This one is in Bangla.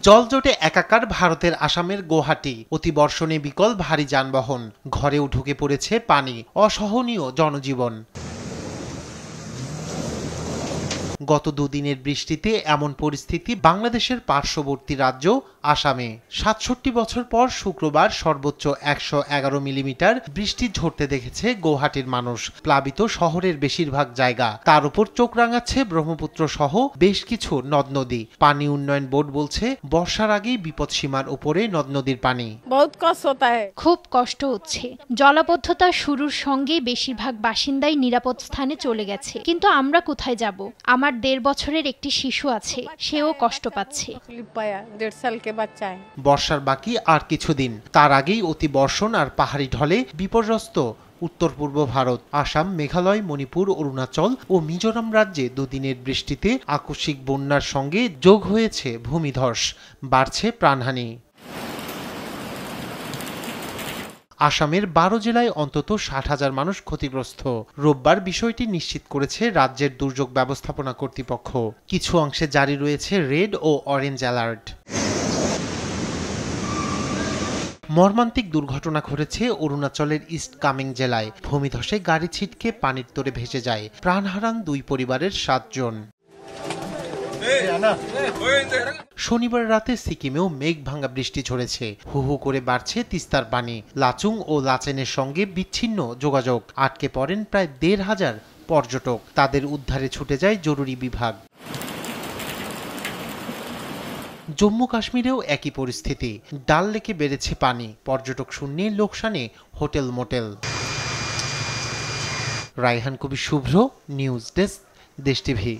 জলজটে একাকার ভারতের আসামের গুয়াহাটি। অতিবর্ষণে বিকল ভারী যানবাহন, ঘরেও ঢুকে পড়েছে পানি, অসহনীয় জনজীবন। গত দুদিনের বৃষ্টিতে এমন পরিস্থিতি বাংলাদেশের পার্শ্ববর্তী রাজ্য আসামে। ৬৭ বছর পর শুক্রবার সর্বোচ্চ ১১১ মিলিমিটার বৃষ্টি ঝরতে দেখেছে গুয়াহাটির মানুষ। প্লাবিত শহরের বেশিরভাগ জায়গা, তার উপর চোখ রাঙাচ্ছে ব্রহ্মপুত্র সহ বেশ কিছু নদ নদী। পানি উন্নয়ন বোর্ড বলছে, বর্ষার আগেই বিপদসীমার উপরে নদ নদীর পানি। খুব কষ্ট হচ্ছে। জলাবদ্ধতা শুরুর সঙ্গে বেশিরভাগ বাসিন্দাই নিরাপদ স্থানে চলে গেছে, কিন্তু আমরা কোথায় যাব? আমার ১.৫ বছরের একটি শিশু আছে, সেও কষ্ট পাচ্ছে। বর্ষার বাকি আর কিছুদিন, তার আগেই অতি বর্ষণ আর পাহাড়ি ঢলে বিপর্যস্ত উত্তর পূর্ব ভারত। আসাম, মেঘালয়, মণিপুর, অরুণাচল ও মিজোরাম রাজ্যে দুদিনের বৃষ্টিতে আকস্মিক বন্যার সঙ্গে যোগ হয়েছে ভূমিধস, বাড়ছে প্রাণহানি। আসামের ১২ জেলায় অন্তত ৬০,০০০ মানুষ ক্ষতিগ্রস্ত। রোববার বিষয়টি নিশ্চিত করেছে রাজ্যের দুর্যোগ ব্যবস্থাপনা কর্তৃপক্ষ। কিছু অংশে জারি রয়েছে রেড ও অরেঞ্জ অ্যালার্ট। মর্মান্তিক দুর্ঘটনা ঘটেছে অরুণাচলের ইস্ট কামেং জেলায়। ভূমিধসে গাড়ি ছিটকে পানির তোরে ভেসে যায়। প্রাণ হারান ২ পরিবারের ৭ জন। শনিবার রাতে সিকিমেও মেঘ ভাঙা বৃষ্টি ঝরেছে। হু হু করে বাড়ছে তিস্তার পানি। লাচুং ও লাচেনের সঙ্গে বিচ্ছিন্ন যোগাযোগ। আটকে পড়েন প্রায় ১৫০০ পর্যটক। তাদের উদ্ধারে ছুটে যায় জরুরি বিভাগ। জম্মু কাশ্মীরেও একই পরিস্থিতি। ডাল লেকে বেড়েছে পানি। পর্যটক শূন্যে, লোকসানে হোটেল মোটেল। রায়হান কবির শুভ্র, নিউজ ডেস্ক, দেশ টিভি।